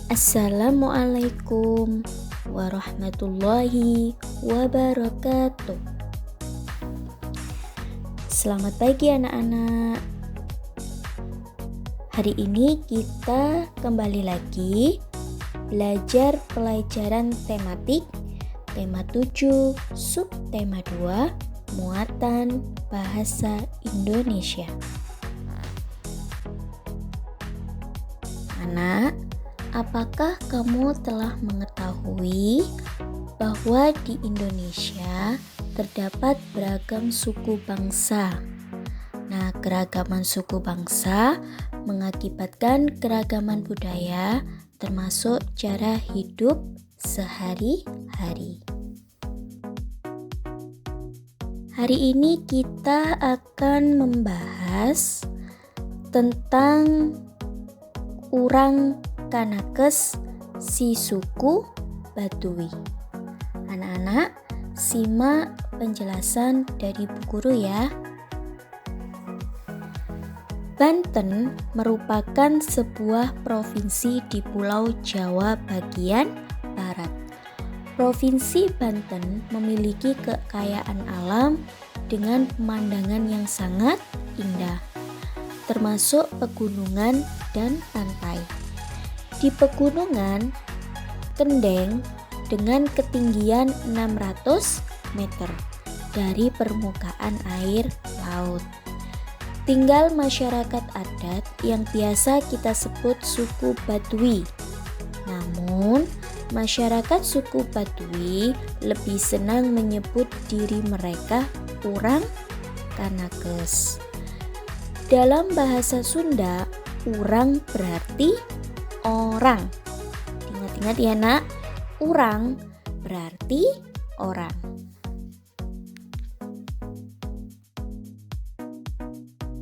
Assalamualaikum warahmatullahi wabarakatuh. Selamat pagi anak-anak. Hari ini kita kembali lagi belajar pelajaran tematik tema 7, subtema 2, muatan bahasa Indonesia. Anak, apakah kamu telah mengetahui bahwa di Indonesia terdapat beragam suku bangsa? Nah, keragaman suku bangsa mengakibatkan keragaman budaya, termasuk cara hidup sehari-hari. Hari ini kita akan membahas tentang urang Kanakes si suku Baduy. Anak-anak, simak penjelasan dari Bu Guru ya. Banten merupakan sebuah provinsi di Pulau Jawa bagian barat. Provinsi Banten memiliki kekayaan alam dengan pemandangan yang sangat indah, termasuk pegunungan dan pantai. Di pegunungan, Kendeng dengan ketinggian 600 meter dari permukaan air laut. Tinggal masyarakat adat yang biasa kita sebut suku Baduy. Namun, masyarakat suku Baduy lebih senang menyebut diri mereka urang Kanakes. Dalam bahasa Sunda, urang berarti orang. Ingat-ingat ya nak, urang berarti orang.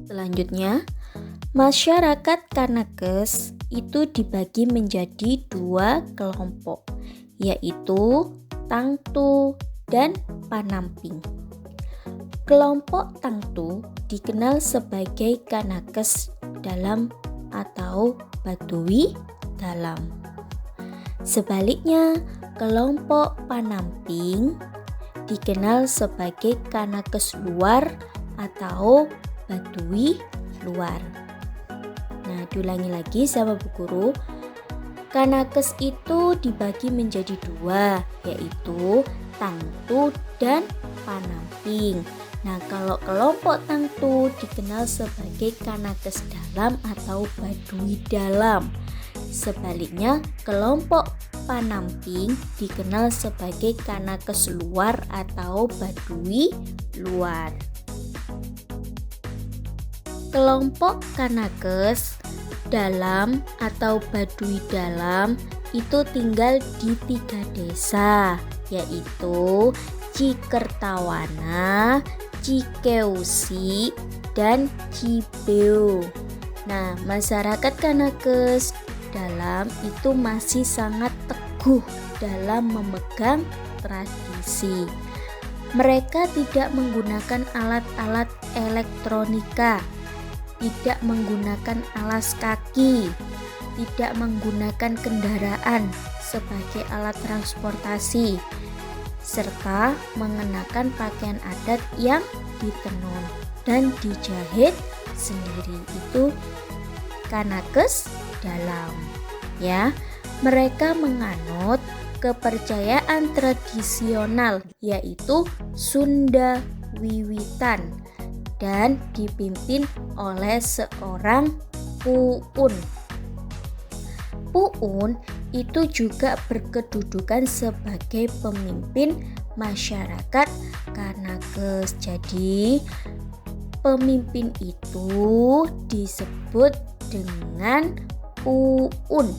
Selanjutnya, masyarakat Kanakes itu dibagi menjadi dua kelompok, yaitu Tangtu dan Panamping. Kelompok Tangtu dikenal sebagai Kanakes dalam atau Baduy dalam. Sebaliknya, kelompok Panamping dikenal sebagai Kanakes luar atau Baduy luar. Nah, diulangi lagi sama Bu Guru. Kanakes itu dibagi menjadi dua, yaitu Tangtu dan Panamping. Nah, kalau kelompok Tangtu dikenal sebagai Kanakes dalam atau Baduy dalam. Sebaliknya, kelompok Panamping dikenal sebagai Kanakes luar atau Baduy luar. Kelompok Kanakes dalam atau Baduy dalam itu tinggal di 3 desa, yaitu Cikertawana, Cikeusi, dan Cibeu. Nah, masyarakat Kanakes dalam itu masih sangat teguh dalam memegang tradisi. Mereka tidak menggunakan alat-alat elektronika, tidak menggunakan alas kaki, tidak menggunakan kendaraan sebagai alat transportasi, serta mengenakan pakaian adat yang ditenun dan dijahit sendiri. Itu Kanakes dalam. Ya, mereka menganut kepercayaan tradisional yaitu Sunda Wiwitan dan dipimpin oleh seorang Puun. Puun itu juga berkedudukan sebagai pemimpin masyarakat Kanakes. Jadi, pemimpin itu disebut dengan Puun.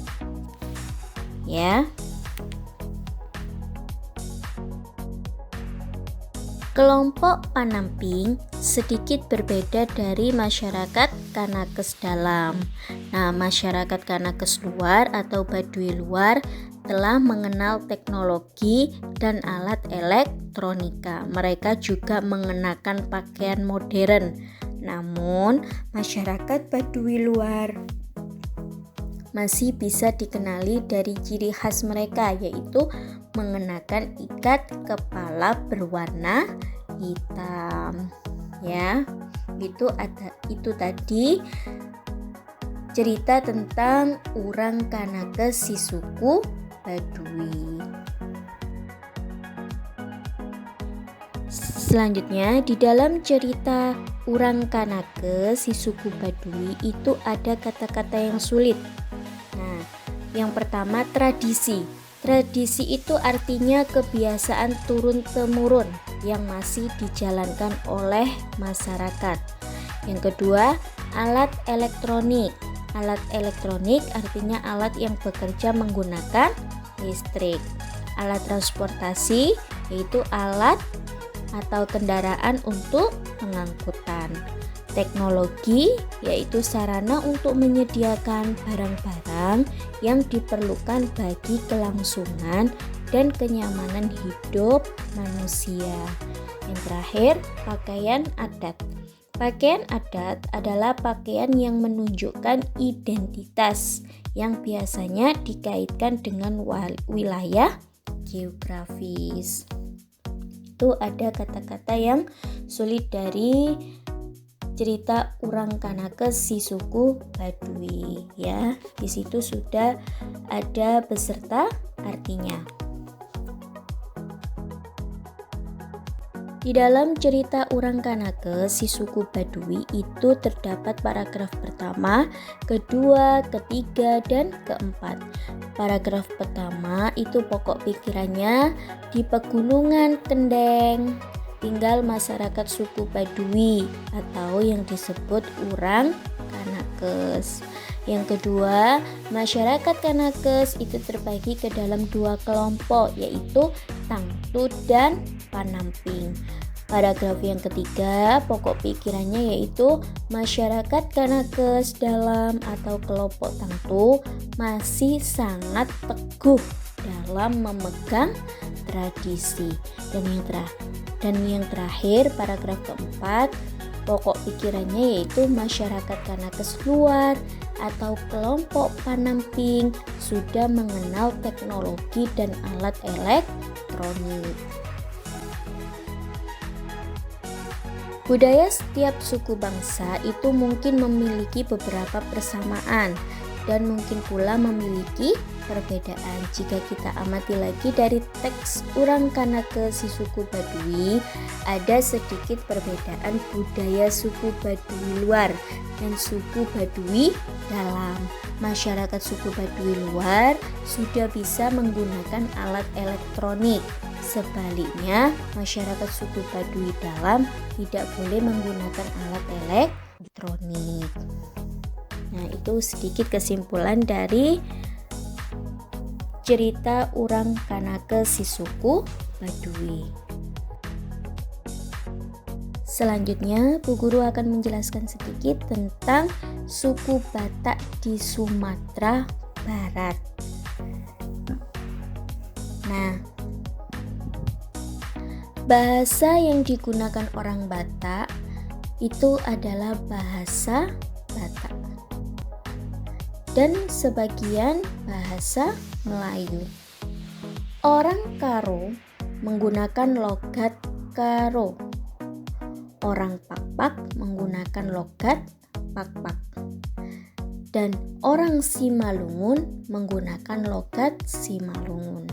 Ya. Kelompok Panamping sedikit berbeda dari masyarakat Kanakes dalam. Nah, masyarakat Kanakes luar atau Baduy luar telah mengenal teknologi dan alat elektronika. Mereka juga mengenakan pakaian modern. Namun, masyarakat Baduy luar masih bisa dikenali dari ciri khas mereka, yaitu mengenakan ikat kepala berwarna hitam. Ya, itu tadi cerita tentang Urang Kanakes si suku Baduy. Selanjutnya, di dalam cerita Urang Kanakes si suku Baduy itu ada kata-kata yang sulit. Nah, yang pertama tradisi. Tradisi itu artinya kebiasaan turun-temurun yang masih dijalankan oleh masyarakat. Yang kedua, alat elektronik. Alat elektronik artinya alat yang bekerja menggunakan listrik. Alat transportasi yaitu alat atau kendaraan untuk pengangkutan. Teknologi yaitu sarana untuk menyediakan barang-barang yang diperlukan bagi kelangsungan dan kenyamanan hidup manusia. Yang terakhir, pakaian adat. Pakaian adat adalah pakaian yang menunjukkan identitas yang biasanya dikaitkan dengan wilayah geografis. Itu ada kata-kata yang sulit dari cerita Urang Kanakes si suku Baduy ya. Di situ sudah ada beserta artinya. Di dalam cerita Urang Kanakes si suku Baduy itu terdapat paragraf pertama, kedua, ketiga, dan keempat. Paragraf pertama itu pokok pikirannya, di pegunungan Kendeng tinggal masyarakat suku Baduy atau yang disebut Urang Kanakes. Yang kedua, masyarakat Kanakes itu terbagi ke dalam dua kelompok, yaitu Tangtu dan Panamping. Paragraf yang ketiga, pokok pikirannya yaitu masyarakat Kanakes dalam atau kelompok Tangtu masih sangat teguh dalam memegang tradisi. Dan yang terakhir, paragraf keempat, pokok pikirannya yaitu masyarakat Kanakes luar atau kelompok Panamping sudah mengenal teknologi dan alat elektronik. Budaya setiap suku bangsa itu mungkin memiliki beberapa persamaan dan mungkin pula memiliki perbedaan. Jika kita amati lagi dari teks Urang Kanakes si suku Baduy, ada sedikit perbedaan budaya suku Baduy luar dan suku Baduy dalam. Masyarakat suku Baduy luar sudah bisa menggunakan alat elektronik. Sebaliknya, masyarakat suku Baduy dalam tidak boleh menggunakan alat elektronik. Nah, itu sedikit kesimpulan dari cerita Urang Kanakes si suku Baduy. Selanjutnya, Bu Guru akan menjelaskan sedikit tentang suku Batak di Sumatera Barat. Nah, bahasa yang digunakan orang Batak itu adalah bahasa Batak dan sebagian bahasa Melayu. Orang Karo menggunakan logat Karo. Orang Pakpak menggunakan logat Pakpak. Dan orang Simalungun menggunakan logat Simalungun.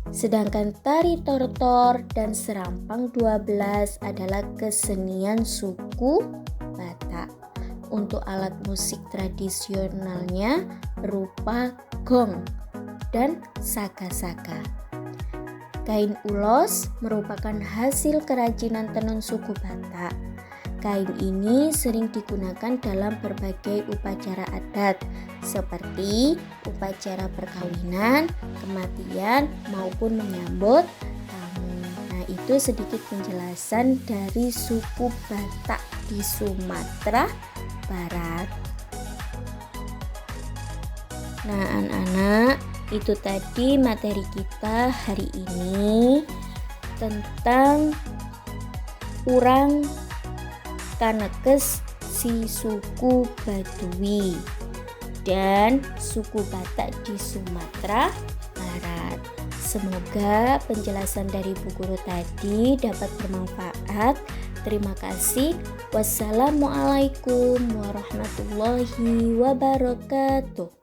Sedangkan tari tortor dan serampang 12 adalah kesenian suku Batak. Untuk alat musik tradisionalnya berupa gong dan saka-saka. Kain ulos merupakan hasil kerajinan tenun suku Batak. Kain ini sering digunakan dalam berbagai upacara adat seperti upacara perkawinan, kematian, maupun menyambut tamu. Nah, itu sedikit penjelasan dari suku Batak di Sumatera Barat. Nah, anak-anak, itu tadi materi kita hari ini tentang Urang Kanakes si suku Baduy. dan suku Batak di Sumatera Barat. Semoga penjelasan dari Bu Guru tadi dapat bermanfaat. Terima kasih. Wassalamualaikum warahmatullahi wabarakatuh.